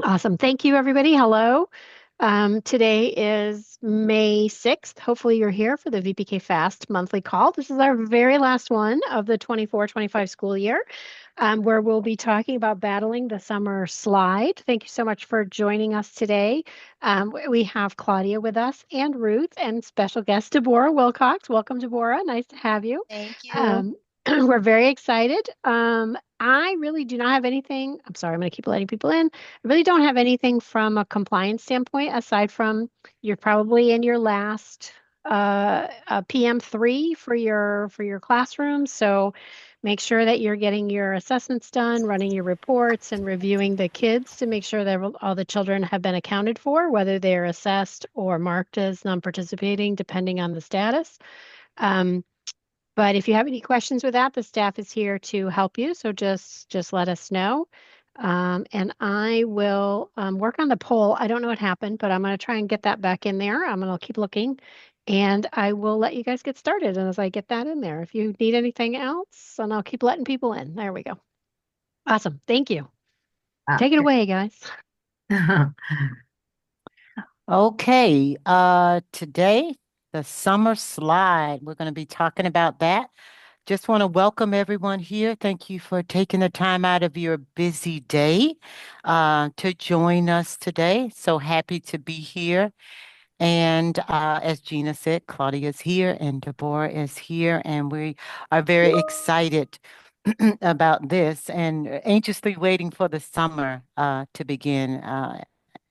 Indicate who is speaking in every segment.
Speaker 1: Awesome. Thank you, everybody. Hello. Today is May 6th. Hopefully, you're here for the VPK Fast monthly call. This is our very last one of the 24-25 school year, where we'll be talking about battling the summer slide. Thank you so much for joining us today. We have Claudia with us and Ruth and special guest Deborah Wilcox. Welcome, Deborah. Nice to have you.
Speaker 2: Thank you.
Speaker 1: We're very excited. I really do not have anything. I'm sorry, I'm going to keep letting people in. I really don't have anything from a compliance standpoint aside from you're probably in your last PM3 for your classroom. So make sure that you're getting your assessments done, running your reports, and reviewing the kids to make sure that all the children have been accounted for, whether they're assessed or marked as non-participating, depending on the status. Um, but if you have any questions with that, the staff is here to help you. So just let us know. And I will work on the poll. I don't know what happened, but I'm going to try and get that back in there. I'm going to keep looking and I will let you guys get started. And as I get that in there, if you need anything else, and I'll keep letting people in. There we go. Awesome. Thank you. Take it
Speaker 2: Okay.
Speaker 1: away, guys.
Speaker 2: Okay, today, the summer slide. We're going to be talking about that. Just want to welcome everyone here. Thank you for taking the time out of your busy day to join us today. So happy to be here. And as Gina said, Claudia is here and Deborah is here, and we are very excited about this and anxiously waiting for the summer to begin,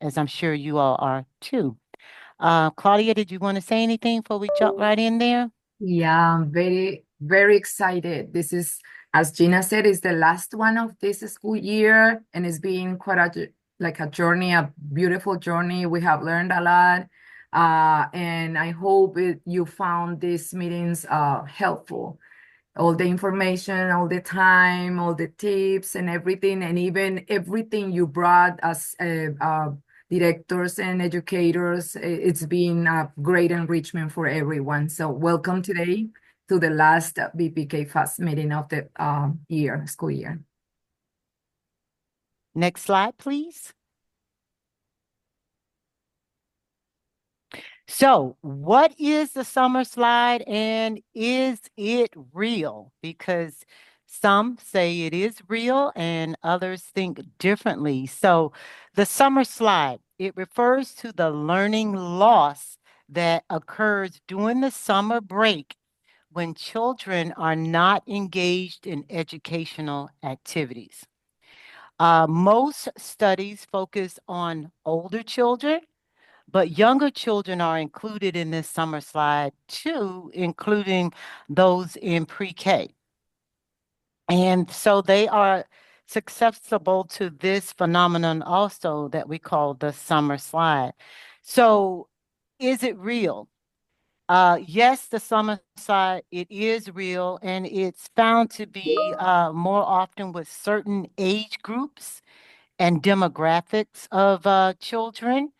Speaker 2: as I'm sure you all are too. Claudia, did you want to say anything before we jump right in there?
Speaker 3: Yeah, I'm very, very excited. This is, as Gina said, is the last one of this school year, and it's been quite like a journey, a beautiful journey. We have learned a lot, and I hope you found these meetings helpful. All the information, all the time, all the tips and everything, and even everything you brought as directors and educators. It's been a great enrichment for everyone. So welcome today to the last BPK Fast meeting of the school year.
Speaker 2: Next slide, please. So, what is the summer slide and is it real? Because some say it is real and others think differently. So, the summer slide, it refers to the learning loss that occurs during the summer break when children are not engaged in educational activities. Most studies focus on older children, but younger children are included in this summer slide too, including those in pre-K. And so they are susceptible to this phenomenon also that we call the summer slide. So is it real? Yes, the summer slide, it is real, and it's found to be more often with certain age groups and demographics of children.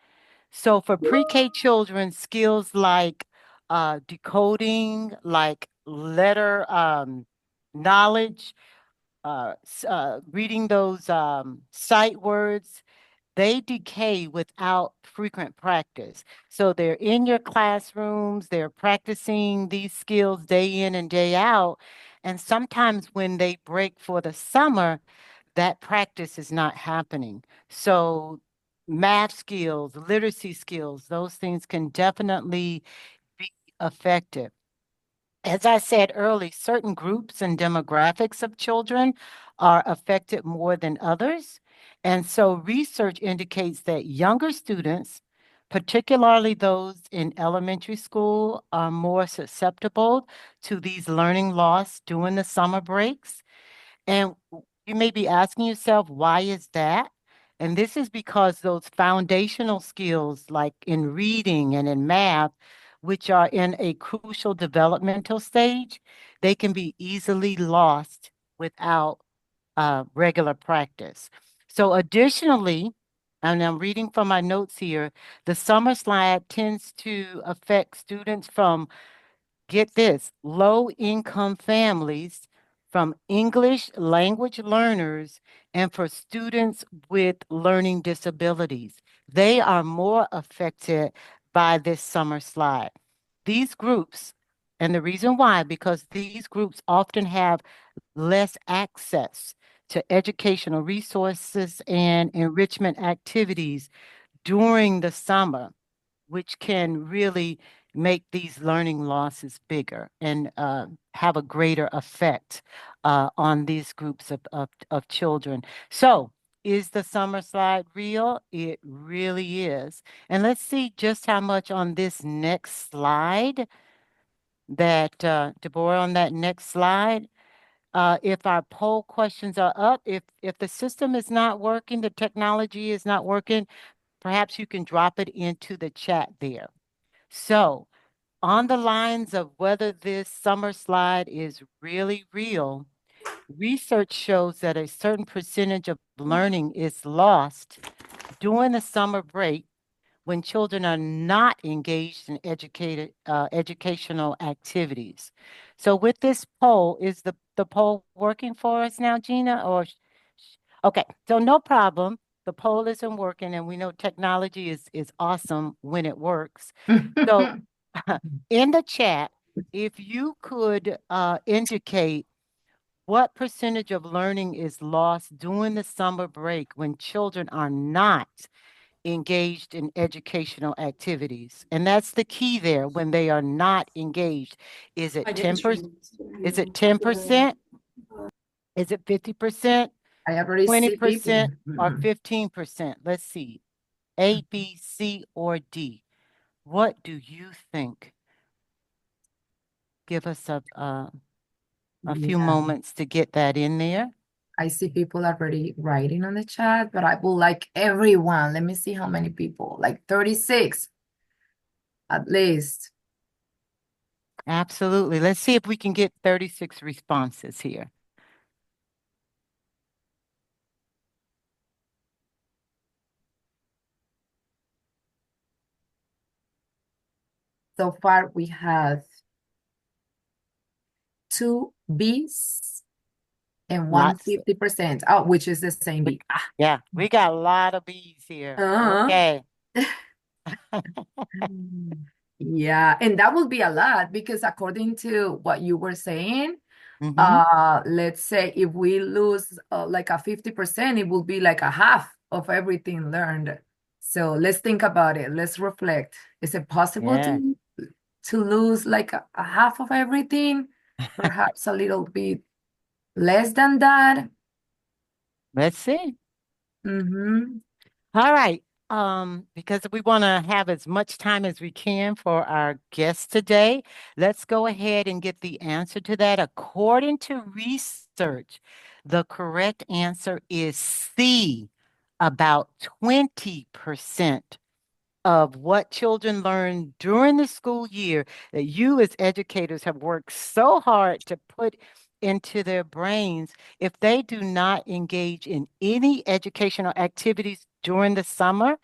Speaker 2: So for pre-K children, skills like decoding, like letter knowledge, reading those sight words, they decay without frequent practice. So they're in your classrooms, they're practicing these skills day in and day out. And sometimes when they break for the summer, that practice is not happening. So math skills, literacy skills, those things can definitely be affected. As I said early, certain groups and demographics of children are affected more than others. And so research indicates that younger students, particularly those in elementary school, are more susceptible to these learning loss during the summer breaks. And you may be asking yourself, why is that? And this is because those foundational skills, like in reading and in math, which are in a crucial developmental stage, they can be easily lost without regular practice. So, additionally, and I'm reading from my notes here, the summer slide tends to affect students from, get this, low income families from English language learners and for students with learning disabilities. They are more affected by this summer slide. These groups, and the reason why, because these groups often have less access to educational resources and enrichment activities during the summer, which can really make these learning losses bigger and have a greater effect on these groups of children. So, is the summer slide real? It really is. And let's see just how much on this next slide that, Deborah, on that next slide, if our poll questions are up, if the system is not working, the technology is not working, perhaps you can drop it into the chat there. So, on the lines of whether this summer slide is really real, research shows that a certain percentage of learning is lost during the summer break when children are not engaged in educational activities. So with this poll, is the poll working for us now, Gina? Okay, so no problem. The poll isn't working, and we know technology is awesome when it works. So in the chat, if you could indicate what percentage of learning is lost during the summer break when children are not engaged in educational activities. And that's the key there when they are not engaged. Is it 10%? Is it 10%? Is it 50%?
Speaker 3: I already see people.
Speaker 2: 20% or 15%? Let's see. A, B, C, or D. What do you think? Give us a few
Speaker 3: Yeah,
Speaker 2: moments to get that in there.
Speaker 3: I see people already writing on the chat, but I would like everyone. Let me see how many people. Like 36 at least.
Speaker 2: Absolutely. Let's see if we can get 36 responses here.
Speaker 3: So far, we have two Bs and one
Speaker 2: Lots.
Speaker 3: 50%. Oh, which is the same B.
Speaker 2: Yeah, we got a lot of bees here.
Speaker 3: Uh-huh.
Speaker 2: Okay.
Speaker 3: Yeah, and that would be a lot because according to what you were saying,
Speaker 2: Mm-hmm.
Speaker 3: let's say if we lose like a 50%, it will be like a half of everything learned. So let's think about it. Let's reflect. Is it possible
Speaker 2: Yeah.
Speaker 3: to lose like a half of everything? Perhaps a little bit less than that.
Speaker 2: Let's see.
Speaker 3: Mm-hmm.
Speaker 2: All right. Because we want to have as much time as we can for our guest today, let's go ahead and get the answer to that. According to research, the correct answer is C, about 20% of what children learn during the school year that you as educators have worked so hard to put into their brains, if they do not engage in any educational activities during the summer,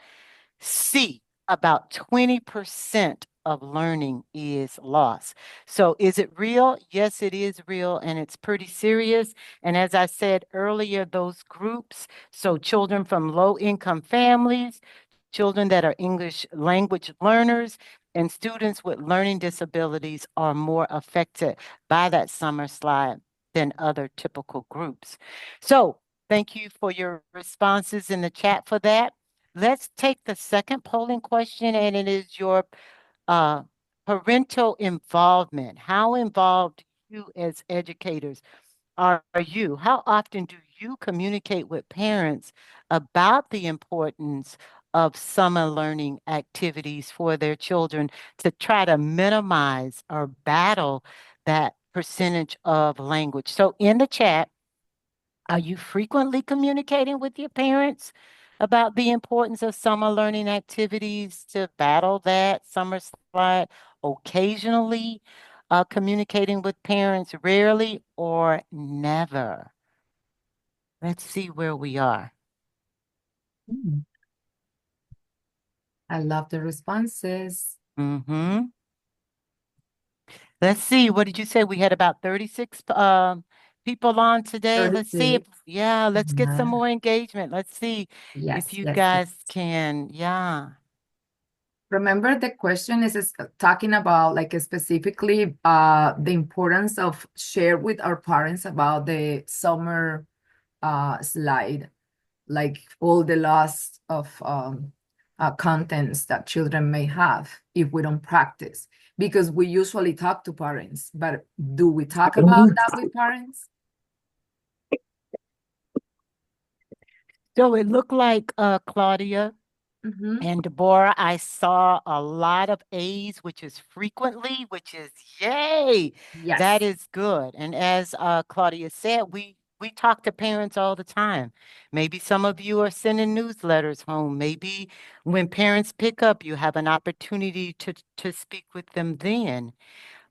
Speaker 2: C, about 20% of learning is lost. So is it real? Yes, it is real, and it's pretty serious. And as I said earlier, those groups, so children from low-income families, children that are English language learners, and students with learning disabilities are more affected by that summer slide than other typical groups. So thank you for your responses in the chat for that. Let's take the second polling question, and it is your uh, parental involvement. How involved you as educators are you? How often do you communicate with parents about the importance of summer learning activities for their children to try to minimize or battle that percentage of language? So in the chat, are you frequently communicating with your parents about the importance of summer learning activities to battle that summer slide? Occasionally, communicating with parents, rarely or never? Let's see where we are.
Speaker 3: Mm. I love the responses.
Speaker 2: Mm-hmm. Let's see. What did you say? We had about 36 people on today. Let's see if,
Speaker 3: 36.
Speaker 2: yeah, let's get some
Speaker 3: Uh,
Speaker 2: more engagement. Let's see if
Speaker 3: yes,
Speaker 2: you
Speaker 3: yes,
Speaker 2: guys
Speaker 3: yes.
Speaker 2: can, yeah.
Speaker 3: Remember the question is talking about like specifically the importance of share with our parents about the summer slide, like all the loss of contents that children may have if we don't practice. Because we usually talk to parents, but do we talk about that with parents?
Speaker 2: So it looked like Claudia
Speaker 3: Mm-hmm.
Speaker 2: and Deborah, I saw a lot of A's, which is frequently, which is yay. That
Speaker 3: Yes.
Speaker 2: is good. And as Claudia said, we talk to parents all the time. Maybe some of you are sending newsletters home. Maybe when parents pick up, you have an opportunity to speak with them then.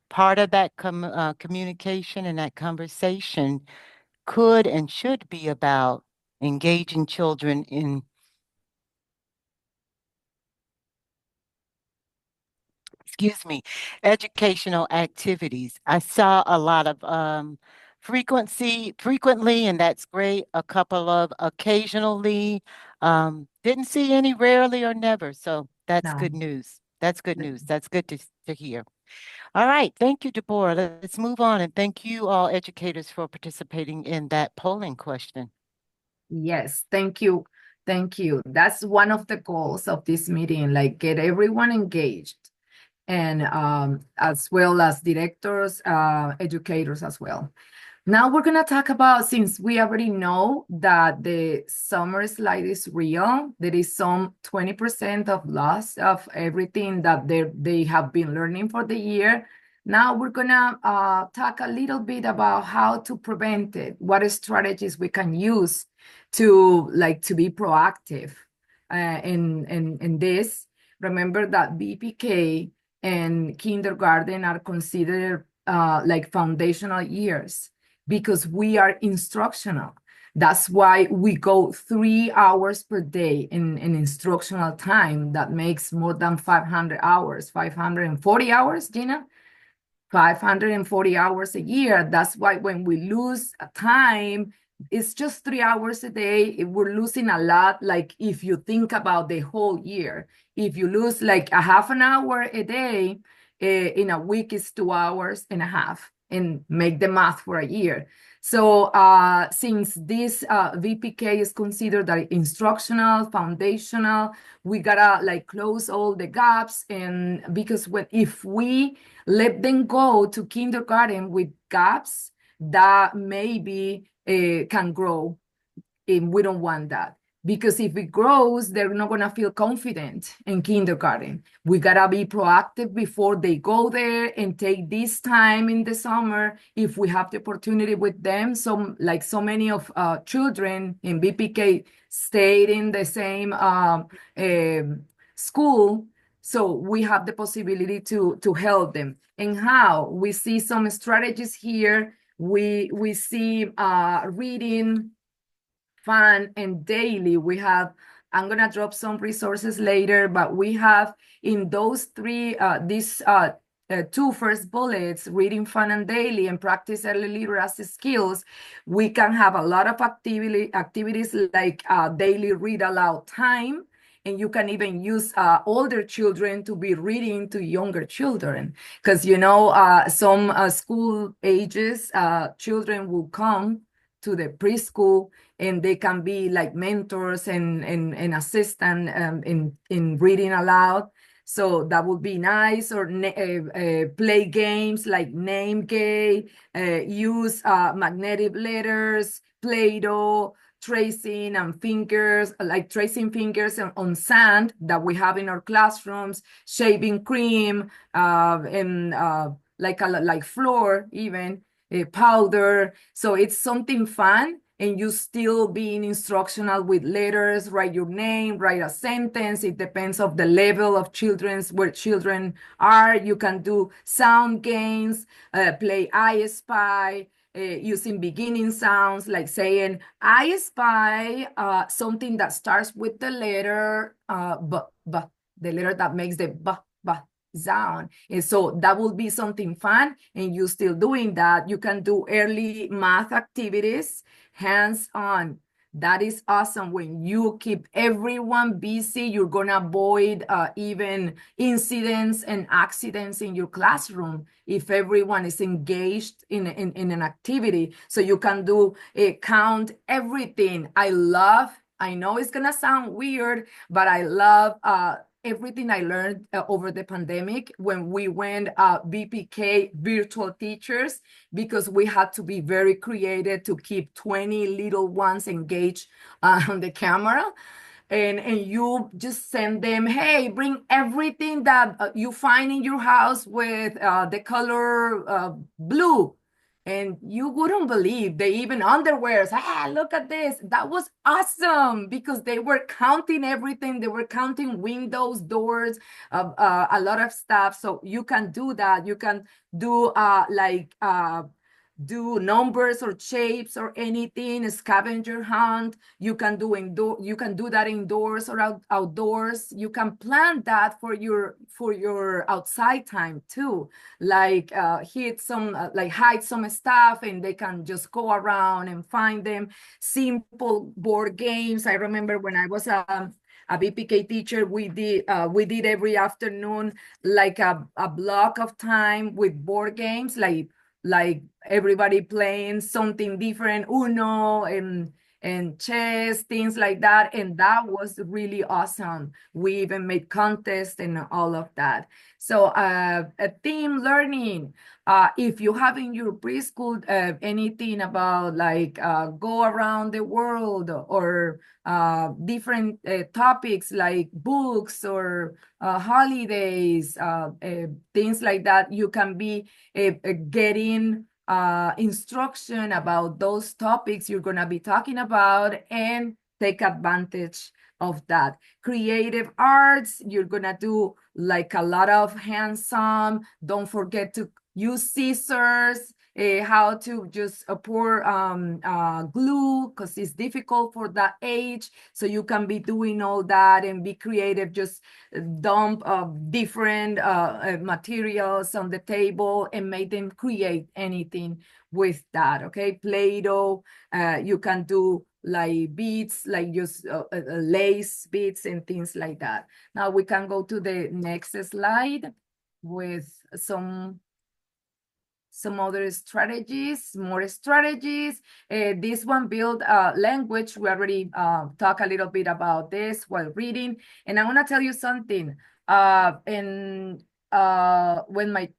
Speaker 2: Part of that communication and that conversation could and should be about engaging children in, excuse me, educational activities. I saw a lot of frequently, and that's great. A couple of occasionally. Didn't see any rarely or never. So that's
Speaker 3: No.
Speaker 2: good news. That's good news. That's good to hear. All right. Thank you, Deborah. Let's move on. And thank you all educators for participating in that polling question.
Speaker 3: Yes, thank you. Thank you. That's one of the goals of this meeting, like get everyone engaged and as well as directors, educators as well. Now we're gonna talk about, since we already know that the summer slide is real, there is some 20% of loss of everything that they have been learning for the year. Now we're gonna talk a little bit about how to prevent it, what strategies we can use to be proactive in this. Remember that VPK and kindergarten are considered like foundational years because we are instructional. That's why we go 3 hours per day in instructional time. That makes more than 500 hours, 540 hours, Gina? 540 hours a year. That's why when we lose time, it's just 3 hours a day. We're losing a lot. Like if you think about the whole year, if you lose like a half an hour a day, in a week is 2 hours and a half, and make the math for a year. So since this VPK is considered instructional, foundational, we gotta like close all the gaps. And because if we let them go to kindergarten with gaps that maybe can grow, and we don't want that. Because if it grows, they're not going to feel confident in kindergarten. We got to be proactive before they go there and take this time in the summer if we have the opportunity with them. So, like so many of children in BPK stayed in the same school. So we have the possibility to help them. And how? We see some strategies here. We see reading, fun, and daily. We have, I'm gonna drop some resources later, but we have in those these two first bullets, reading, fun, and daily, and practice early literacy skills, we can have a lot of activities like daily read aloud time. And you can even use older children to be reading to younger children. Because, some school ages, children will come to the preschool, and they can be like mentors and assistant in reading aloud. So that would be nice. Or play games like name game, use magnetic letters, Play-Doh, tracing and fingers, like tracing fingers on sand that we have in our classrooms, shaving cream, and like floor even, powder. So it's something fun, and you still being instructional with letters, write your name, write a sentence. It depends of the level of where children are. You can do sound games, play I Spy, using beginning sounds like saying, I spy something that starts with the letter b, the letter that makes the b, zone. And so that will be something fun, and you still doing that. You can do early math activities, hands-on. That is awesome. When you keep everyone busy, you're gonna avoid even incidents and accidents in your classroom if everyone is engaged in an activity. So you can do count everything. I know it's gonna sound weird, but I love everything I learned over the pandemic when we went VPK virtual teachers, because we had to be very creative to keep 20 little ones engaged on the camera. And you just send them, hey, bring everything that you find in your house with the color blue. And you wouldn't believe they even underwears. Look at this. That was awesome because they were counting everything. They were counting windows, doors, a lot of stuff. So you can do that. You can do do numbers or shapes or anything, a scavenger hunt. You can do that indoors or outdoors. You can plan that for your outside time too, like hide some stuff and they can just go around and find them. Simple board games. I remember when I was a VPK teacher, we did every afternoon like a block of time with board games, like everybody playing something different, Uno and chess, things like that. And that was really awesome. We even made contests and all of that. So a team learning. If you have in your preschool anything about go around the world or different topics like books or holidays, things like that, you can be getting instruction about those topics you're going to be talking about and take advantage of that. Creative arts, you're going to do like a lot of hands-on. Don't forget to use scissors, how to just pour glue because it's difficult for that age. So you can be doing all that and be creative. Just dump different materials on the table and make them create anything with that. Okay, Play-Doh. You can do like beads, like just lace beads and things like that. Now we can go to the next slide with some other strategies, more strategies. This one build language. We already talked a little bit about this while reading. And I want to tell you something. When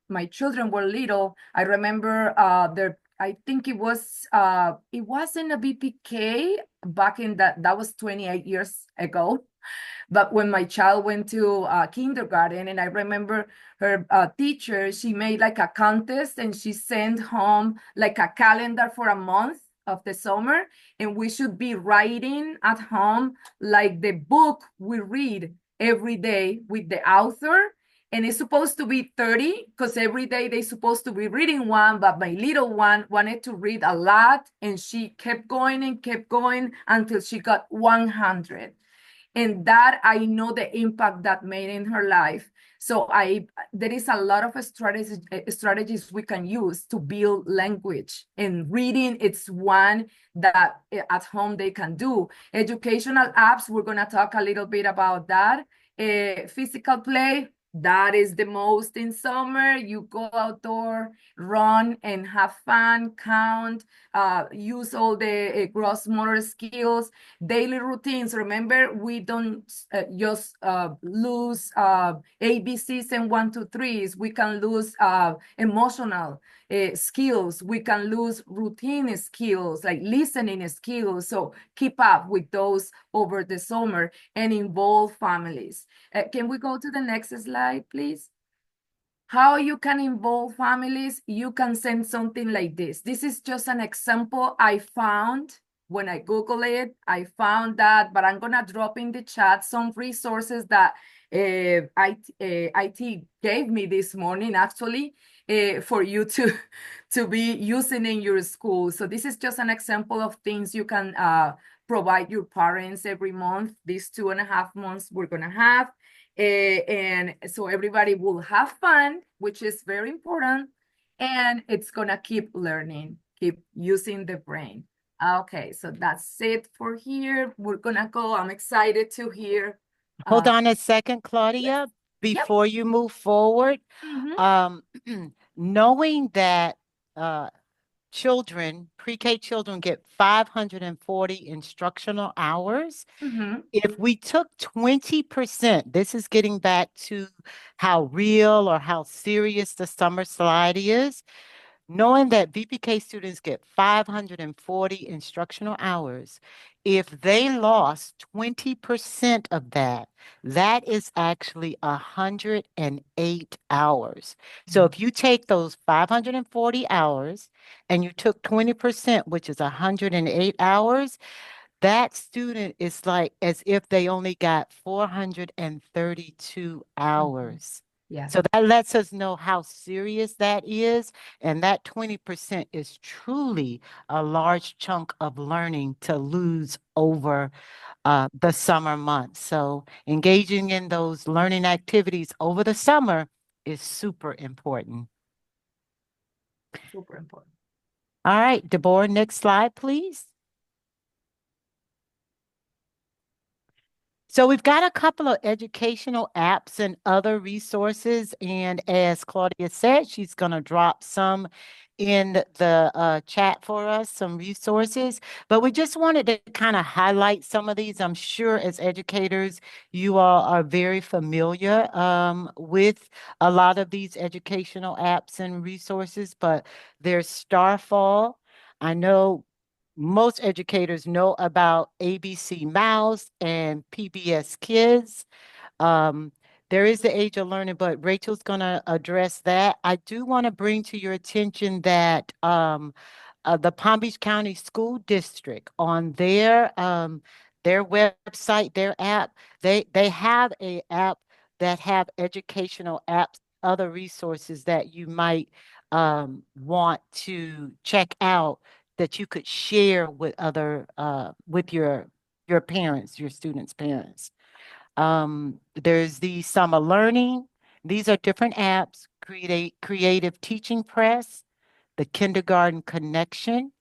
Speaker 3: my children were little, I remember I think it wasn't a VPK back in that was 28 years ago. But when my child went to kindergarten, and I remember her teacher, she made like a contest and she sent home like a calendar for a month of the summer. And we should be writing at home like the book we read every day with the author. And it's supposed to be 30 because every day they're supposed to be reading one. But my little one wanted to read a lot. And she kept going and kept going until she got 100. And that I know the impact that made in her life. So there is a lot of strategies we can use to build language, and reading it's one that at home they can do. Educational apps, we're going to talk a little bit about that. Physical play, that is the most in summer. You go outdoor, run and have fun, count, use all the gross motor skills. Daily routines. Remember, we don't just lose ABCs and 1, 2, 3s. We can lose emotional skills. We can lose routine skills like listening skills. So keep up with those over the summer and involve families. Can we go to the next slide, please? How you can involve families, you can send something like this. This is just an example I found when I Google it. I found that, but I'm gonna drop in the chat some resources that IT gave me this morning, actually, for you to be using in your school. So this is just an example of things you can provide your parents every month. These 2.5 months we're gonna have. And so everybody will have fun, which is very important. And it's gonna keep learning, keep using the brain. Okay, so that's it for here. We're gonna go. I'm excited to hear.
Speaker 2: Hold on a second,
Speaker 3: Yes.
Speaker 2: Claudia,
Speaker 3: Yep.
Speaker 2: before you move forward.
Speaker 3: Mm-hmm.
Speaker 2: Um, knowing that pre-K children get 540 instructional hours.
Speaker 3: Mm-hmm.
Speaker 2: If we took 20%, this is getting back to how real or how serious the summer slide is. Knowing that VPK students get 540 instructional hours, if they lost 20% of that, that is actually 108 hours. So if you take those 540 hours and you took 20%, which is 108 hours, that student is like as if they only got 432
Speaker 3: Mm-hmm.
Speaker 2: hours.
Speaker 3: Yeah.
Speaker 2: So that lets us know how serious that is. And that 20% is truly a large chunk of learning to lose over the summer months. So engaging in those learning activities over the summer is super important.
Speaker 3: Super important.
Speaker 2: All right, Deborah, next slide, please. So we've got a couple of educational apps and other resources. And as Claudia said, she's going to drop some in the chat for us, some resources. But we just wanted to kind of highlight some of these. I'm sure as educators, you all are very familiar with a lot of these educational apps and resources, but there's Starfall. I know most educators know about ABC Mouse and PBS Kids. Um, there is the age of learning, but Rachel's going to address that. I do want to bring to your attention that the Palm Beach County School District on their website, their app, they have a app that have educational apps, other resources that you might want to check out that you could share with other with your parents, your students' parents. There's the Summer Learning. These are different apps. Creative Teaching Press, the Kindergarten Connection.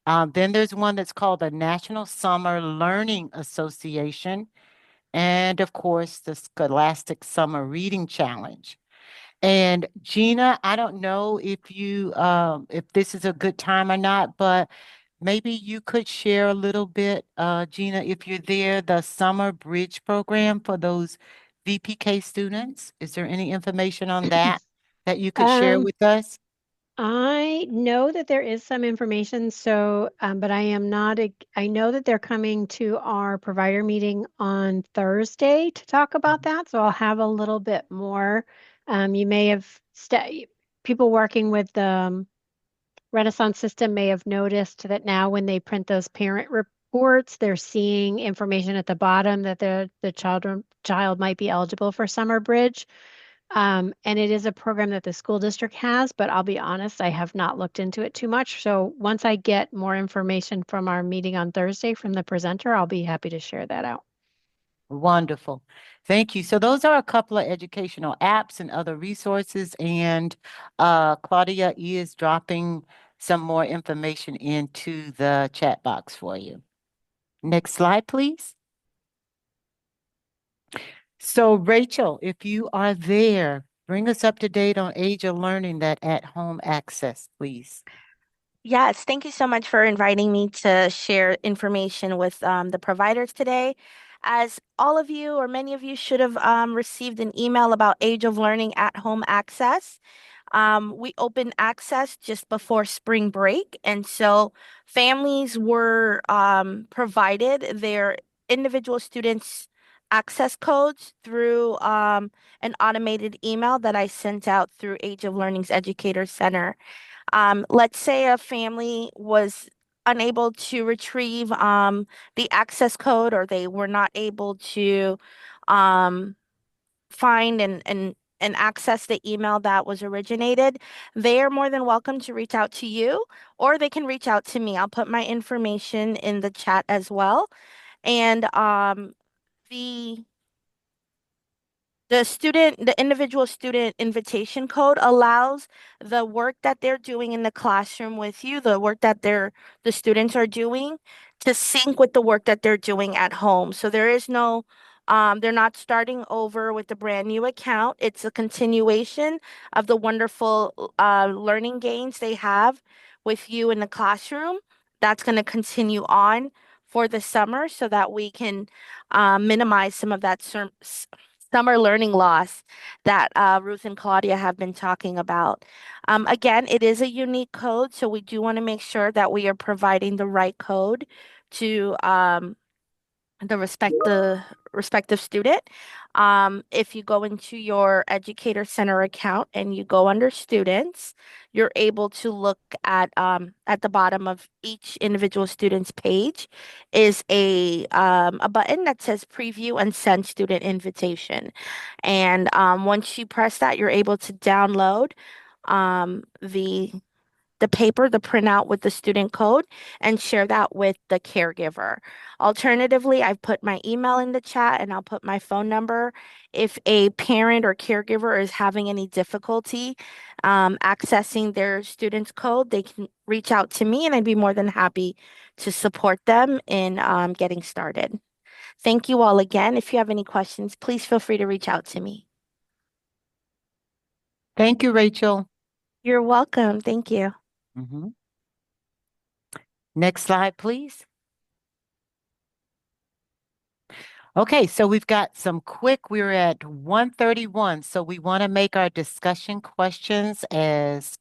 Speaker 2: Then there's one that's called the National Summer Learning Association, and of course, the Scholastic Summer Reading Challenge. And Gina, I don't know if this is a good time or not, but maybe you could share a little bit, Gina, if you're there, the Summer Bridge Program for those VPK students. Is there any information on that you could share
Speaker 1: Um,
Speaker 2: with us?
Speaker 1: I know that there is some information, so, but I am not, I know that they're coming to our provider meeting on Thursday to talk about that, so I'll have a little bit more. You may have, people working with the Renaissance system may have noticed that now when they print those parent reports, they're seeing information at the bottom that the child might be eligible for Summer Bridge. And it is a program that the school district has, but I'll be honest, I have not looked into it too much. So once I get more information from our meeting on Thursday from the presenter, I'll be happy to share that out.
Speaker 2: Wonderful. Thank you. So those are a couple of educational apps and other resources, and Claudia is dropping some more information into the chat box for you. Next slide, please. So Rachel, if you are there, bring us up to date on Age of Learning, that at-home access, please.
Speaker 4: Yes, thank you so much for inviting me to share information with the providers today. As all of you or many of you should have received an email about Age of Learning at Home Access. We opened access just before spring break, and so families were provided their individual students' access codes through an automated email that I sent out through Age of Learning's Educator Center. Let's say a family was unable to retrieve the access code, or they were not able to um, find and access the email that was originated, they are more than welcome to reach out to you, or they can reach out to me. I'll put my information in the chat as well. And the the individual student invitation code allows the work that they're doing in the classroom with you, the work that the students are doing, to sync with the work that they're doing at home. So there is no, they're not starting over with a brand new account. It's a continuation of the wonderful learning gains they have with you in the classroom. That's going to continue on for the summer so that we can minimize some of that summer learning loss that Ruth and Claudia have been talking about. Again, it is a unique code, so we do want to make sure that we are providing the right code to the respective student. If you go into your Educator Center account and you go under students, you're able to look at the bottom of each individual student's page is a button that says preview and send student invitation. And once you press that, you're able to download the paper, the printout with the student code, and share that with the caregiver. Alternatively, I've put my email in the chat and I'll put my phone number. If a parent or caregiver is having any difficulty accessing their student's code, they can reach out to me and I'd be more than happy to support them in getting started. Thank you all again. If you have any questions, please feel free to reach out to me.
Speaker 2: Thank you, Rachel.
Speaker 4: You're welcome. Thank you.
Speaker 2: Mhm. Next slide, please. Okay, so we've got some we're at 1:31, so we want to make our discussion questions as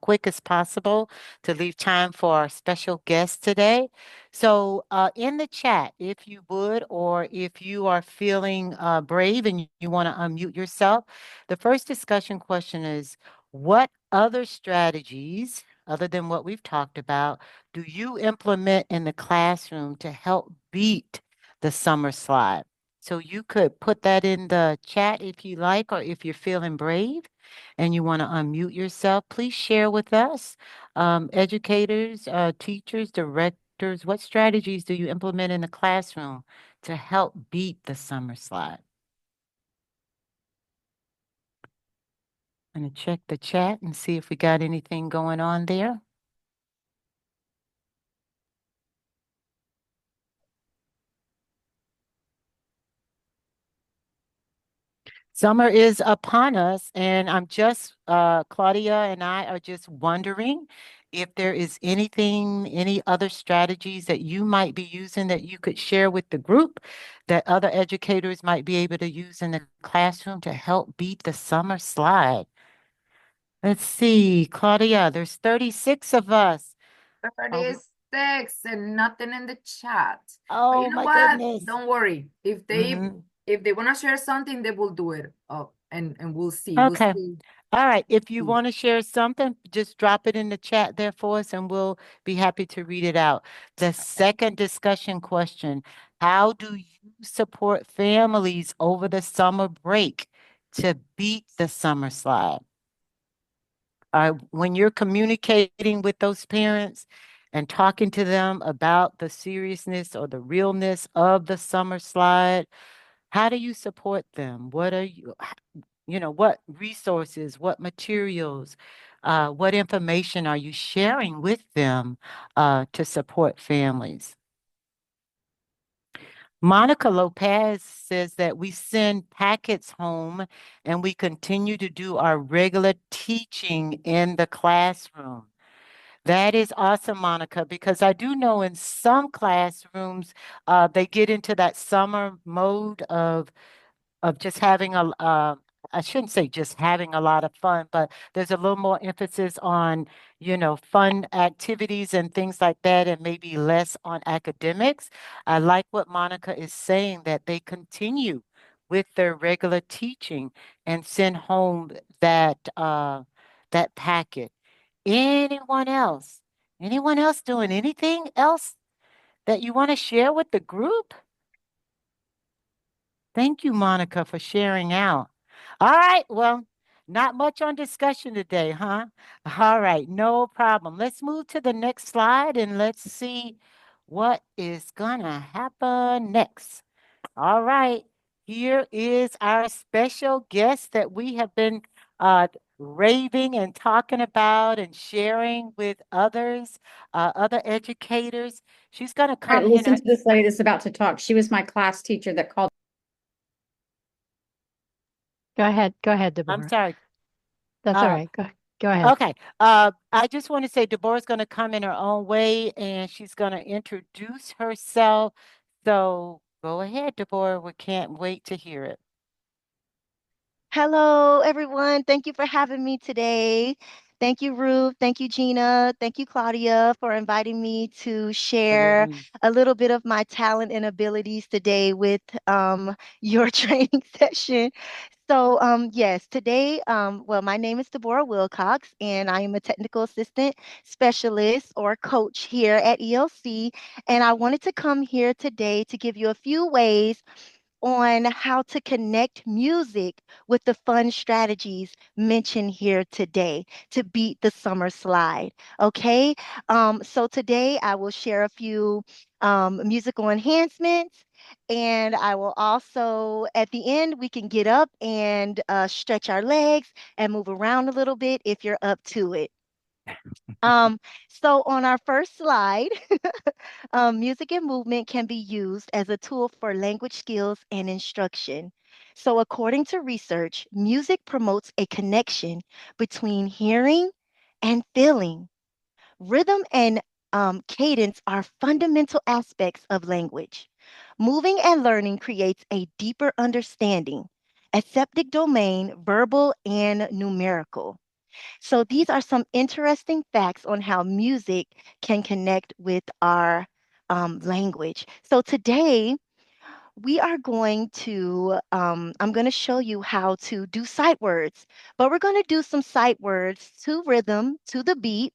Speaker 2: quick as possible to leave time for our special guest today. So in the chat, if you would, or if you are feeling brave and you want to unmute yourself, the first discussion question is, what other strategies, other than what we've talked about, do you implement in the classroom to help beat the summer slide? So you could put that in the chat if you like, or if you're feeling brave and you want to unmute yourself, please share with us. Educators, teachers, directors, what strategies do you implement in the classroom to help beat the summer slide? I'm going to check the chat and see if we got anything going on there. Summer is upon us, and Claudia and I are just wondering if there is any other strategies that you might be using that you could share with the group that other educators might be able to use in the classroom to help beat the summer slide. Let's see, Claudia, there's 36 of us. Are we-
Speaker 3: 36 and nothing in the chat. But you
Speaker 2: Oh
Speaker 3: know
Speaker 2: my
Speaker 3: what?
Speaker 2: goodness.
Speaker 3: Don't worry. If
Speaker 2: Mhm.
Speaker 3: they want to share something, they will do it. Oh, and we'll see. We'll
Speaker 2: Okay.
Speaker 3: see.
Speaker 2: All right. If you
Speaker 3: see.
Speaker 2: want to share something, just drop it in the chat there for us and we'll be happy to read it out. The second discussion question, how do you support families over the summer break to beat the summer slide? When you're communicating with those parents and talking to them about the seriousness or the realness of the summer slide, how do you support them? What resources, what materials, what information are you sharing with them to support families? Monica Lopez says that we send packets home and we continue to do our regular teaching in the classroom. That is awesome, Monica, because I do know in some classrooms, they get into that summer mode of just having I shouldn't say just having a lot of fun, but there's a little more emphasis on, fun activities and things like that, and maybe less on academics. I like what Monica is saying, that they continue with their regular teaching and send home that packet. Anyone else? Anyone else doing anything else that you want to share with the group? Thank you, Monica, for sharing out. All right. Well, not much on discussion today, huh? All right. No problem. Let's move to the next slide and let's see what is going to happen next. All right. Here is our special guest that we have been uh, raving and talking about and sharing with others, other educators. She's going to
Speaker 5: All right,
Speaker 2: come here.
Speaker 5: listen to this lady that's about to talk. She was my class teacher that called.
Speaker 1: Go ahead,
Speaker 2: I'm
Speaker 1: Deborah.
Speaker 2: sorry.
Speaker 1: That's all
Speaker 2: Uh,
Speaker 1: right. Go ahead.
Speaker 2: Okay. I just want to say Deborah's going to come in her own way and she's going to introduce herself. So go ahead, Deborah. We can't wait to hear it.
Speaker 6: Hello, everyone. Thank you for having me today. Thank you, Ruth. Thank you, Gina. Thank you, Claudia, for inviting me to share
Speaker 2: Absolutely.
Speaker 6: a little bit of my talent and abilities today with your training session. So, yes, today, well, my name is Deborah Wilcox, and I am a technical assistant specialist or coach here at ELC. And I wanted to come here today to give you a few ways on how to connect music with the fun strategies mentioned here today to beat the summer slide. Okay, so today I will share a few musical enhancements. And I will also, at the end, we can get up and stretch our legs and move around a little bit if you're up to it. Um, so on our first slide, music and movement can be used as a tool for language skills and instruction. So according to research, music promotes a connection between hearing and feeling. Rhythm and cadence are fundamental aspects of language. Moving and learning creates a deeper understanding, aseptic domain, verbal and numerical. So these are some interesting facts on how music can connect with our language. So today we are going to, I'm going to show you how to do sight words, but we're going to do some sight words to rhythm, to the beat.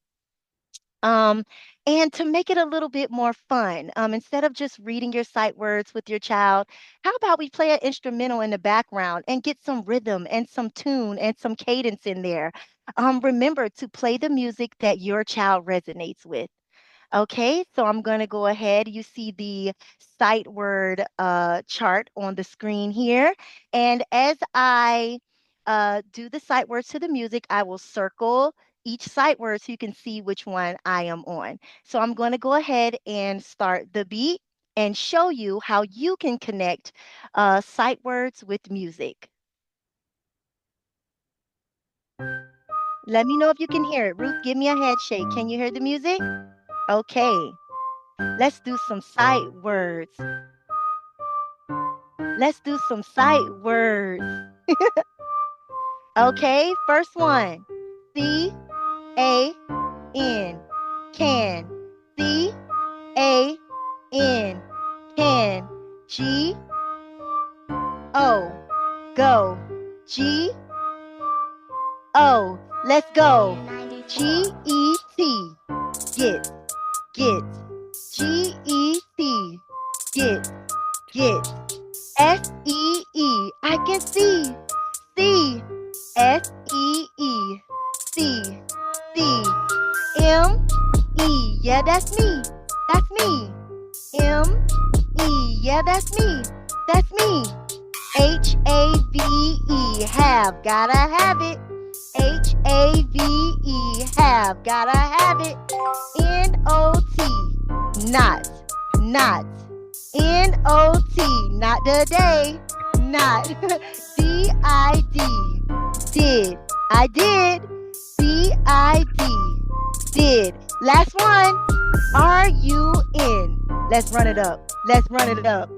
Speaker 6: Um, and to make it a little bit more fun, instead of just reading your sight words with your child, how about we play an instrumental in the background and get some rhythm and some tune and some cadence in there? Remember to play the music that your child resonates with. Okay, so I'm going to go ahead. You see the sight word chart on the screen here. And as I do the sight words to the music, I will circle each sight word so you can see which one I am on. So I'm going to go ahead and start the beat and show you how you can connect sight words with music. Let me know if you can hear it. Ruth, give me a head shake. Can you hear the music? Okay. Let's do some sight words. Let's do some sight words. Okay, first one. C-A-N. Can. C-A-N. Can. G-O. Go. G-O. Let's go. G-E-T. Get. Get. G-E-T. Get. Get. S-E-E. I can see. See. S-E-E. See. See. M-E. Yeah, that's me. That's me. M-E. Yeah, that's me. That's me. H-A-V-E. Have. Gotta have it. H-A-V-E. Have. Gotta have it. N-O-T. Not. Not. N-O-T, not today, not. D-I-D, did, I did. D-I-D, did. Last one, R-U-N. Let's run it up, let's run it up.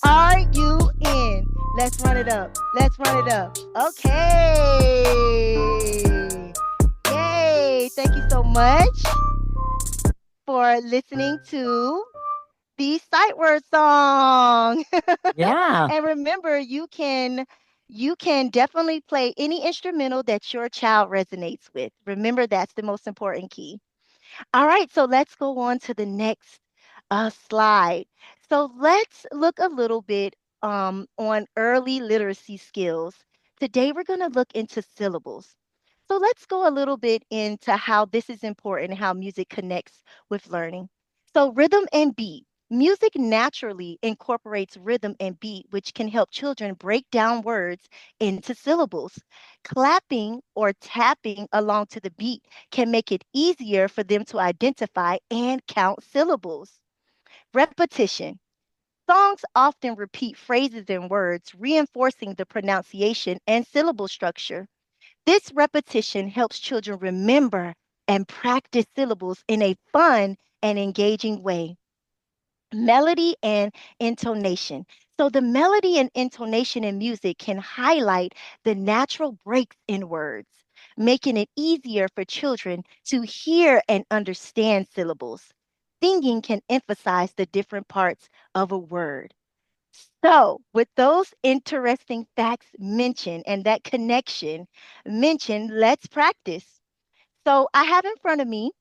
Speaker 6: R-U-N, let's run it up, let's run it up. Okay. Yay, thank you so much for listening to the sight word song.
Speaker 2: Yeah.
Speaker 6: And remember, you can definitely play any instrumental that your child resonates with. Remember, that's the most important key. All right, so let's go on to the next slide. So let's look a little bit on early literacy skills today we're going to look into syllables. So let's go a little bit into how this is important, how music connects with learning. So, rhythm and beat. Music naturally incorporates rhythm and beat, which can help children break down words into syllables. Clapping or tapping along to the beat can make it easier for them to identify and count syllables. Repetition. Songs often repeat phrases and words, reinforcing the pronunciation and syllable structure. This repetition helps children remember and practice syllables in a fun and engaging way. Melody and intonation. So, the melody and intonation in music can highlight the natural breaks in words, making it easier for children to hear and understand syllables. Singing can emphasize the different parts of a word. So, with those interesting facts mentioned and that connection mentioned, let's practice. So, I have in front of me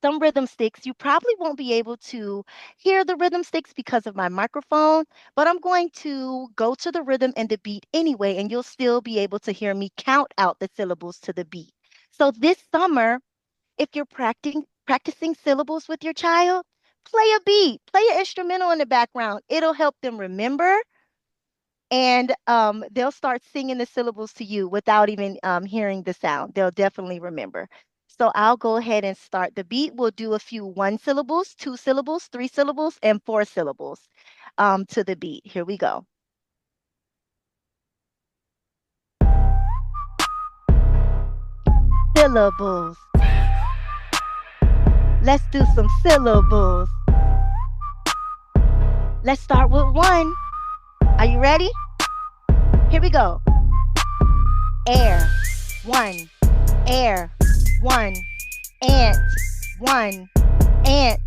Speaker 6: some rhythm sticks. You probably won't be able to hear the rhythm sticks because of my microphone, but I'm going to go to the rhythm and the beat anyway, and you'll still be able to hear me count out the syllables to the beat. So, this summer, if you're practicing syllables with your child, play a beat, play an instrumental in the background. It'll help them remember, and they'll start singing the syllables to you without even hearing the sound. They'll definitely remember. So I'll go ahead and start the beat. We'll do a few one syllables, two syllables, three syllables, and four syllables to the beat. Here we go. Syllables. Let's do some syllables. Let's start with one. Are you ready? Here we go. Air, one. Air, one. Ant, one. Ant,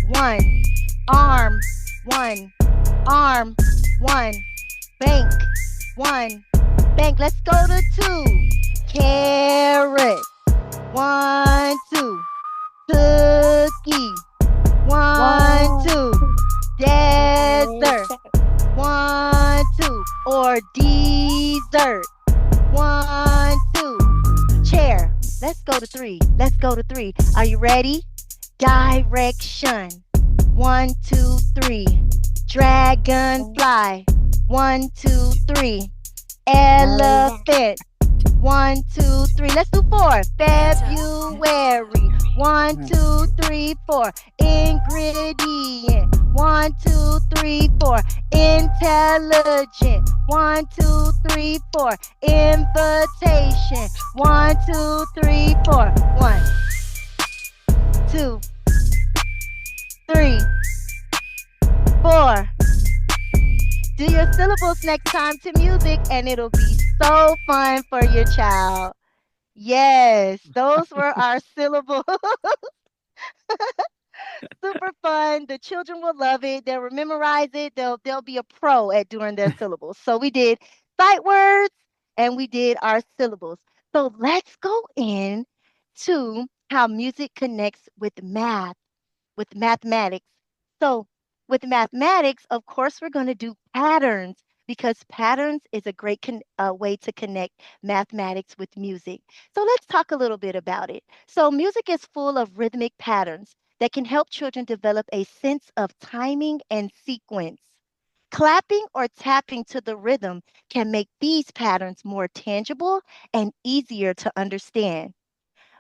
Speaker 6: one. Arm, one. Arm, one. Bank, one. Bank, let's go to two. Carrot, one, two. Cookie, one, two. Desert, one, two. Or dessert, one, two. Chair, let's go to three. Let's go to three. Are you ready? Direction, one, two, three. Dragonfly, one, two, three. Elephant, one, two, three. Let's do four. February, one, two, three, four. Ingredient, one, two, three, four. Intelligent, one, two, three, four. Invitation, one, two, three, four. One, two, three, four. Do your syllables next time to music, and it'll be so fun for your child. Yes, those were our syllables. Super fun. The children will love it. They'll memorize it. They'll be a pro at doing their syllables. So we did sight words and we did our syllables. So let's go in to how music connects with mathematics. So, with mathematics, of course, we're going to do patterns because patterns is a great way to connect mathematics with music. So, let's talk a little bit about it. So, music is full of rhythmic patterns that can help children develop a sense of timing and sequence. Clapping or tapping to the rhythm can make these patterns more tangible and easier to understand.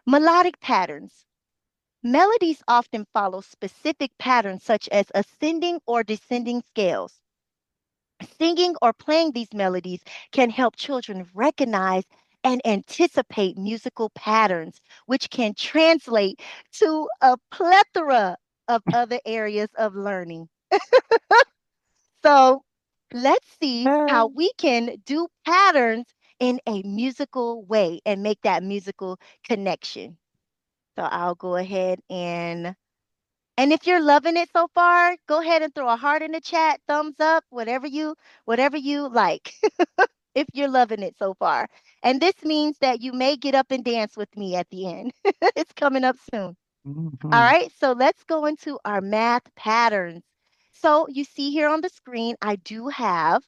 Speaker 6: Melodic patterns. Melodies often follow specific patterns such as ascending or descending scales. Singing or playing these melodies can help children recognize and anticipate musical patterns, which can translate to a plethora of other areas of learning. So let's see how we can do patterns in a musical way and make that musical connection. So I'll go ahead and if you're loving it so far, go ahead and throw a heart in the chat, thumbs up, whatever you like. If you're loving it so far. And this means that you may get up and dance with me at the end. It's coming up soon. All
Speaker 2: Mhm.
Speaker 6: right, so let's go into our math patterns. So you see here on the screen, I do have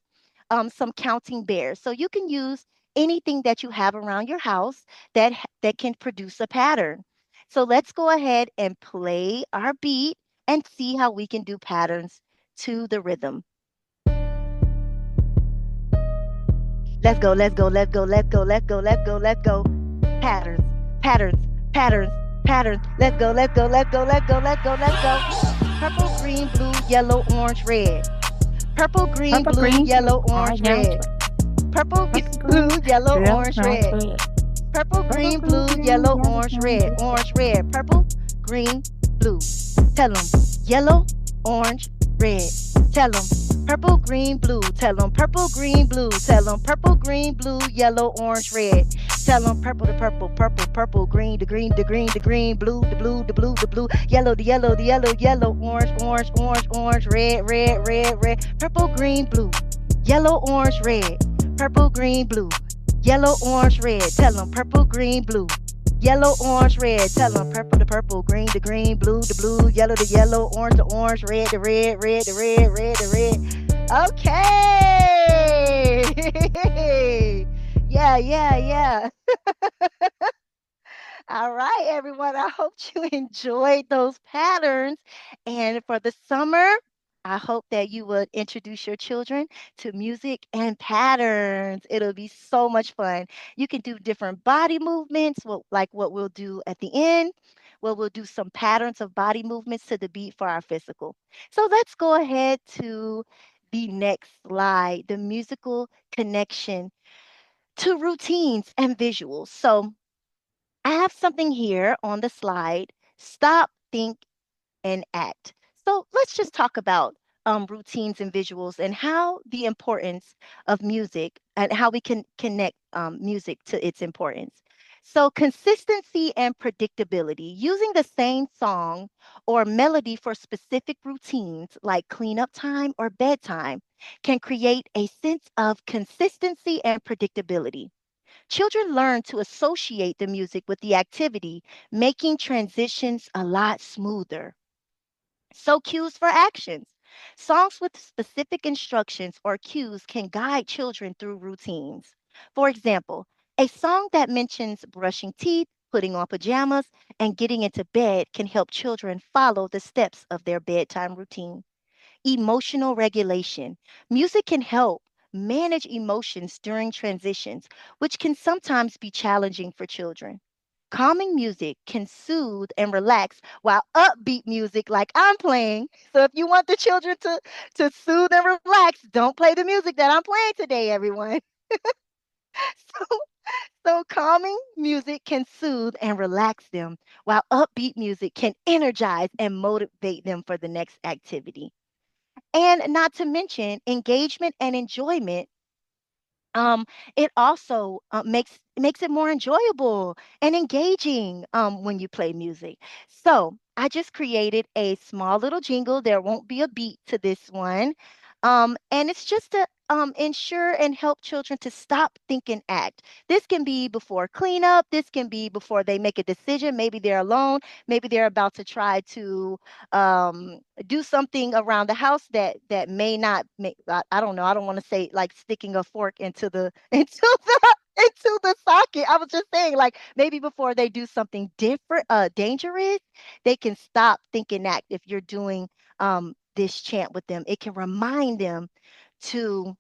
Speaker 6: some counting bears. So you can use anything that you have around your house that can produce a pattern. So let's go ahead and play our beat and see how we can do patterns to the rhythm. Let's go, let's go, let's go, let's go, let's go, let's go, let's go. Patterns, patterns, patterns, patterns. Let's go, let's go, let's go, let's go, let's go, let's go. Purple, green, blue, yellow, orange, red. Purple, green,
Speaker 2: Purple,
Speaker 6: blue,
Speaker 2: green, blue,
Speaker 6: yellow, orange, red. Purple,
Speaker 2: purple, green,
Speaker 6: blue, yellow,
Speaker 2: yellow,
Speaker 6: orange,
Speaker 2: orange,
Speaker 6: red.
Speaker 2: red.
Speaker 6: Purple,
Speaker 2: Purple,
Speaker 6: green,
Speaker 2: green,
Speaker 6: blue,
Speaker 2: green,
Speaker 6: yellow,
Speaker 2: yellow,
Speaker 6: orange,
Speaker 2: orange,
Speaker 6: red.
Speaker 2: red.
Speaker 6: Orange, red. Purple, green, blue. Tell them yellow, orange, red. Tell them purple, green, blue. Tell them purple, green, blue. Tell them purple, green, blue, yellow, orange, red. Tell them purple to purple, purple, purple, green, the green, the green, the green, blue, the blue, the blue, the blue, yellow, the yellow, the yellow, yellow, orange, orange, orange, orange, red, red, red, red. Purple, green, blue. Yellow, orange, red. Purple, green, blue. Yellow, orange, red. Tell them purple, green, blue. Yellow, orange, red. Tell them purple to purple, green to green, blue to blue, yellow to yellow, orange to orange, red to red, red to red, red to red. Okay. Yeah, yeah, yeah. All right, everyone. I hope you enjoyed those patterns. And for the summer, I hope that you would introduce your children to music and patterns. It'll be so much fun. You can do different body movements, like what we'll do at the end, where we'll do some patterns of body movements to the beat for our physical. So let's go ahead to the next slide, the musical connection to routines and visuals. So I have something here on the slide. Stop, think, and act. So let's just talk about routines and visuals and how the importance of music and how we can connect music to its importance. So, consistency and predictability, using the same song or melody for specific routines like cleanup time or bedtime, can create a sense of consistency and predictability. Children learn to associate the music with the activity, making transitions a lot smoother. So, cues for actions. Songs with specific instructions or cues can guide children through routines. For example, a song that mentions brushing teeth, putting on pajamas, and getting into bed can help children follow the steps of their bedtime routine. Emotional regulation. Music can help manage emotions during transitions, which can sometimes be challenging for children. Calming music can soothe and relax, while upbeat music, like I'm playing. So if you want the children to soothe and relax, don't play the music that I'm playing today, everyone. So, so calming music can soothe and relax them, while upbeat music can energize and motivate them for the next activity. And not to mention engagement and enjoyment. um, it also makes it more enjoyable and engaging when you play music. So I just created a small little jingle. There won't be a beat to this one. And it's just to ensure and help children to stop, think, and act. This can be before cleanup. This can be before they make a decision. Maybe they're alone. Maybe they're about to try to do something around the house that may not make. I don't know. I don't want to say like sticking a fork into the into the socket. I was just saying like maybe before they do something different, dangerous, they can stop, think, and act. If you're doing this chant with them, it can remind them to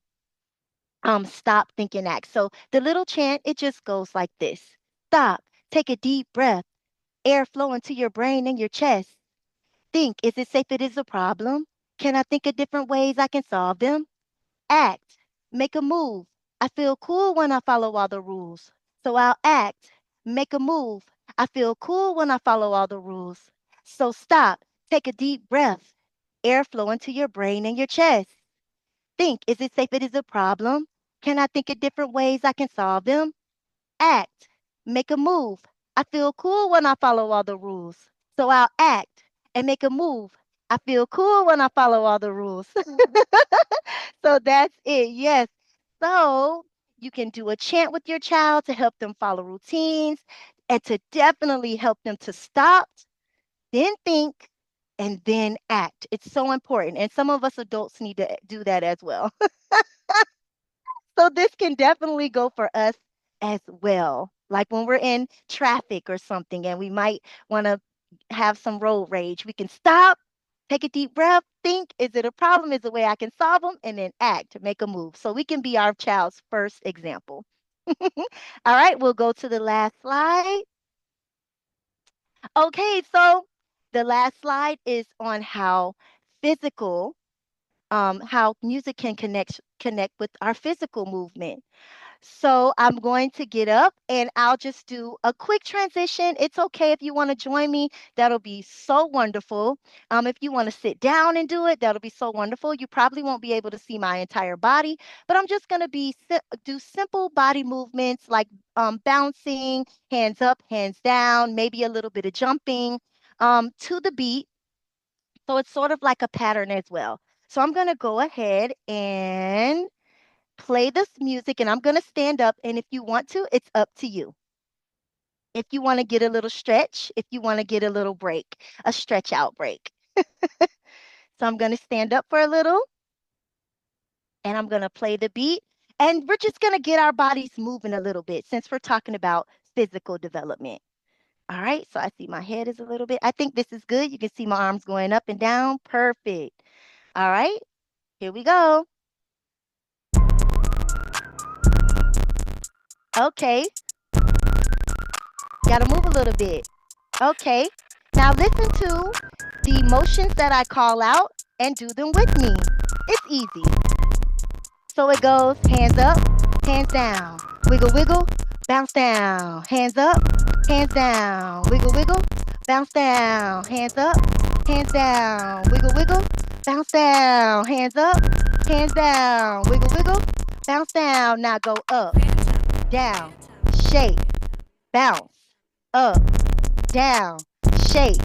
Speaker 6: stop, think, and act. So the little chant, it just goes like this: stop, take a deep breath, air flow into your brain and your chest. Think, is it safe? It is a problem. Can I think of different ways I can solve them? Act, make a move. I feel cool when I follow all the rules. So I'll act, make a move. I feel cool when I follow all the rules. So stop, take a deep breath, air flow into your brain and your chest. Think, is it safe? It is a problem. Can I think of different ways I can solve them? Act, make a move. I feel cool when I follow all the rules. So I'll act and make a move. I feel cool when I follow all the rules. So that's it. Yes. So you can do a chant with your child to help them follow routines and to definitely help them to stop, then think, and then act. It's so important. And some of us adults need to do that as well. So this can definitely go for us as well. Like when we're in traffic or something and we might want to have some road rage, we can stop, take a deep breath, think, is it a problem? Is it a way I can solve them? And then act, make a move. So we can be our child's first example. All right, we'll go to the last slide. Okay, so the last slide is on how physical, how music can connect with our physical movement. So I'm going to get up and I'll just do a quick transition. It's okay if you want to join me. That'll be so wonderful. If you want to sit down and do it, that'll be so wonderful. You probably won't be able to see my entire body, but I'm just going to do simple body movements like bouncing, hands up, hands down, maybe a little bit of jumping to the beat. So it's sort of like a pattern as well. So I'm going to go ahead and play this music and I'm going to stand up. And if you want to, it's up to you. If you want to get a little stretch, if you want to get a little break, a stretch out break. So I'm going to stand up for a little and I'm going to play the beat. And we're just going to get our bodies moving a little bit since we're talking about physical development. All right. So I see my head is a little bit. I think this is good. You can see my arms going up and down. Perfect. All right. Here we go. Okay. Got to move a little bit. Okay. Now listen to the motions that I call out and do them with me. It's easy. So it goes hands up, hands down, wiggle, wiggle, bounce down, hands up, hands down, wiggle, wiggle, bounce down, hands up, hands down, wiggle, wiggle, bounce down, hands up, hands down, wiggle, wiggle, bounce down. Now go up, down, shake, bounce, up, down, shake,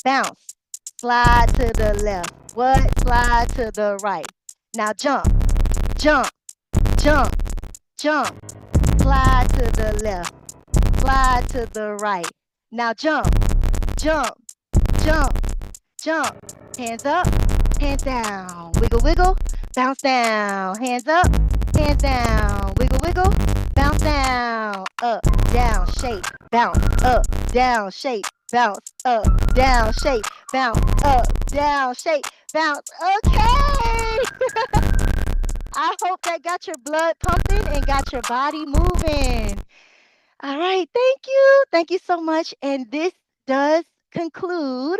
Speaker 6: bounce, slide to the left. What? Slide to the right. Now jump, jump, jump, jump. Slide to the left. Slide to the right. Now jump, jump, jump, jump. Hands up, hands down. Wiggle, wiggle, bounce down. Hands up, hands down. Wiggle, wiggle, bounce down. Up, down, shake, bounce. Up, down, shake, bounce. Up, down, shake, bounce. Up, down, shake, bounce. Okay. I hope that got your blood pumping and got your body moving. All right, thank you. Thank you so much. And this does conclude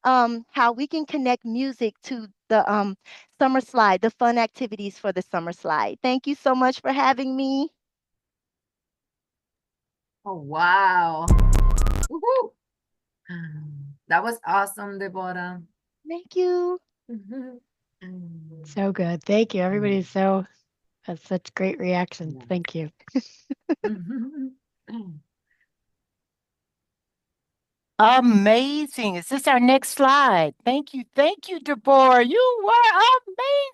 Speaker 6: how we can connect music to the summer slide, the fun activities for the summer slide. Thank you so much for having me.
Speaker 3: Oh, wow. Woohoo. That was awesome, Deborah.
Speaker 6: Thank you.
Speaker 1: So good. Thank you. Everybody's so has such great reactions.
Speaker 3: Yeah.
Speaker 1: Thank you.
Speaker 2: Amazing. Is this our next slide? Thank you. Thank you, Deborah. You were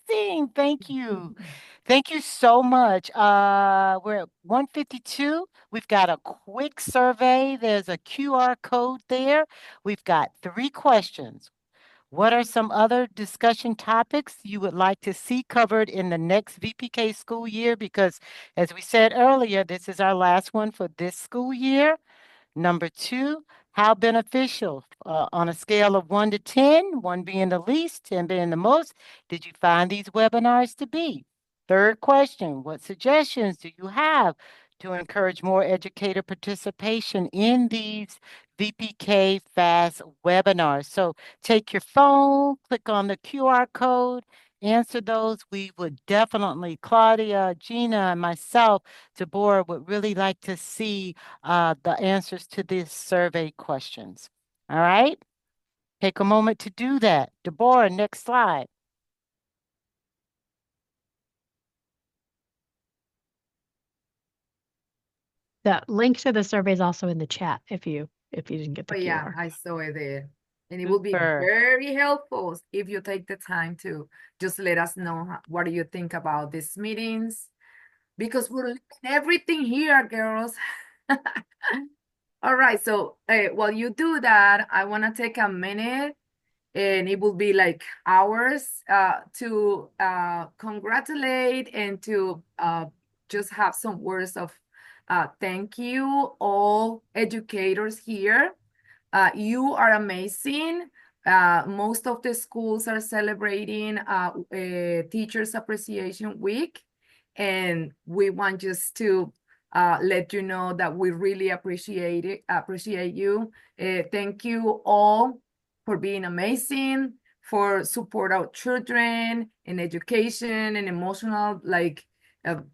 Speaker 2: amazing. Thank you. Thank you so much. We're at 152. We've got a quick survey. There's a QR code there. We've got 3 questions. What are some other discussion topics you would like to see covered in the next VPK school year? Because as we said earlier, this is our last one for this school year. Number 2, how beneficial on a scale of 1 to 10, 1 being the least, 10 being the most, did you find these webinars to be? Third question, what suggestions do you have to encourage more educator participation in these VPK FAST webinars? So take your phone, click on the QR code, answer those. We would definitely, Claudia, Gina, and myself, Deborah, would really like to see the answers to these survey questions. All right? Take a moment to do that. Deborah, next slide.
Speaker 1: The link to the survey is also in the chat if you didn't get the
Speaker 3: Oh, yeah,
Speaker 1: QR.
Speaker 3: I saw it there. And it will be
Speaker 2: Super.
Speaker 3: very helpful if you take the time to just let us know what do you think about these meetings, because we're learning everything here, girls. All right, so while you do that, I want to take a minute, and it will be like hours to congratulate and to just have some words of thank you, all educators here. You are amazing. Most of the schools are celebrating Teachers Appreciation Week, and we want just to let you know that we really appreciate you. Thank you all for being amazing, for support our children in education and emotional, like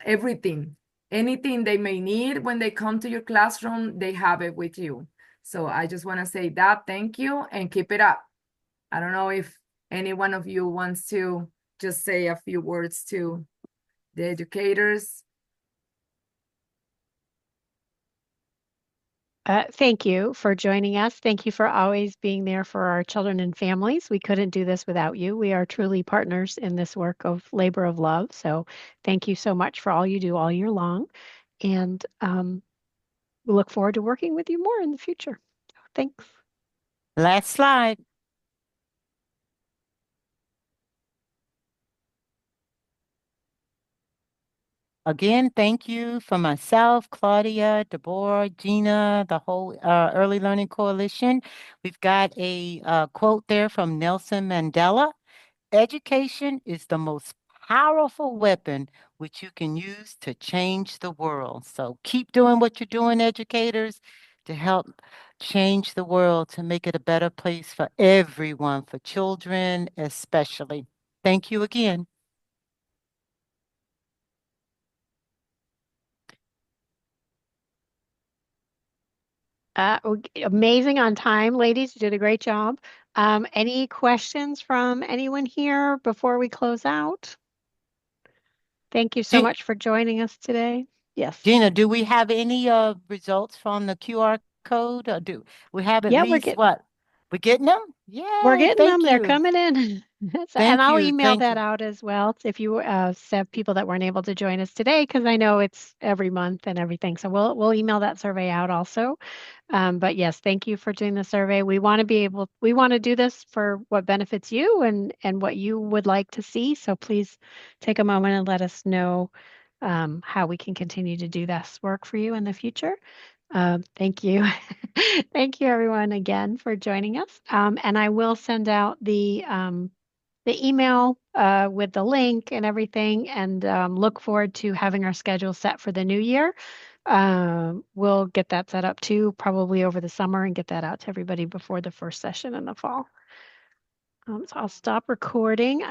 Speaker 3: everything. Anything they may need when they come to your classroom, they have it with you. So I just want to say that thank you and keep it up. I don't know if any one of you wants to just say a few words to the educators.
Speaker 1: Thank you for joining us. Thank you for always being there for our children and families. We couldn't do this without you. We are truly partners in this work of labor of love. So thank you so much for all you do all year long. And we look forward to working with you more in the future. Thanks.
Speaker 2: Last slide. Again, thank you for myself, Claudia, Deborah, Gina, the whole Early Learning Coalition. We've got a quote there from Nelson Mandela. Education is the most powerful weapon which you can use to change the world. So keep doing what you're doing, educators, to help change the world, to make it a better place for everyone, for children especially. Thank you again.
Speaker 1: Amazing on time, ladies. You did a great job. Any questions from anyone here before we close out? Thank you so much for joining us today. Yes.
Speaker 2: Gina, do we have any results from the QR code? Or do we have at
Speaker 1: Yeah,
Speaker 2: least what? We're getting them?
Speaker 1: we're
Speaker 2: Yay,
Speaker 1: getting them.
Speaker 2: thank
Speaker 1: They're
Speaker 2: you.
Speaker 1: coming in. And
Speaker 2: Thank
Speaker 1: I'll
Speaker 2: you,
Speaker 1: email
Speaker 2: thank
Speaker 1: that
Speaker 2: you.
Speaker 1: out as well if you have people that weren't able to join us today, because I know it's every month and everything. So we'll email that survey out also. But yes, thank you for doing the survey. We want to do this for what benefits you and what you would like to see. So please take a moment and let us know how we can continue to do this work for you in the future. Thank you. Thank you everyone again for joining us. And I will send out the email with the link and everything, and look forward to having our schedule set for the new year. We'll get that set up too, probably over the summer, and get that out to everybody before the first session in the fall. So I'll stop recording.